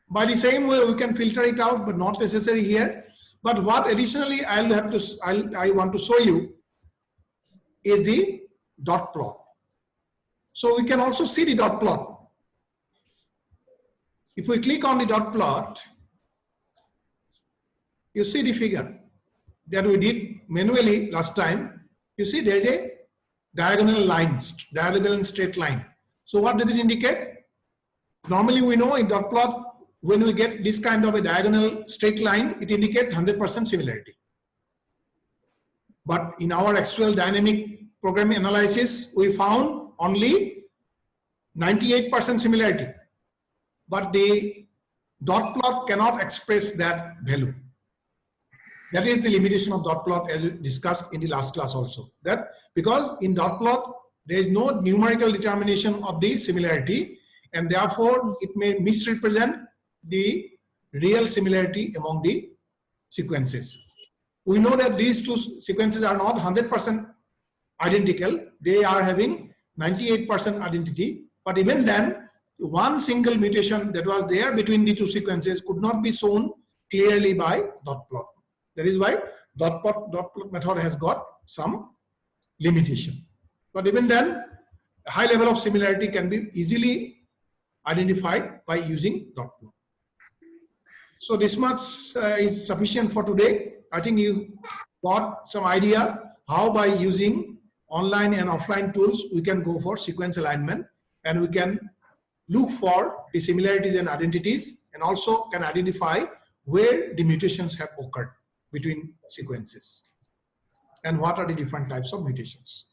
By the same way, we can filter it out, but not necessary here. But what additionally I want to show you is the dot plot. So we can also see the dot plot. If we click on the dot plot, you see the figure that we did manually last time. You see there is a diagonal line, diagonal and straight line. So what does it indicate? Normally we know in dot plot, when we get this kind of a diagonal straight line, it indicates 100% similarity. But in our actual dynamic programming analysis, we found only 98% similarity. But the dot plot cannot express that value. That is the limitation of dot plot, as we discussed in the last class also. That because in dot plot, there is no numerical determination of the similarity, and therefore it may misrepresent the real similarity among the sequences. We know that these two sequences are not 100% identical. They are having 98% identity, but even then, one single mutation that was there between the two sequences could not be shown clearly by dot plot. That is why dot plot method has got some limitation. But even then, a high level of similarity can be easily identified by using dot plot. So this much is sufficient for today. I think you got some idea how by using online and offline tools we can go for sequence alignment, and we can look for the similarities and identities, and also can identify where the mutations have occurred between sequences and what are the different types of mutations.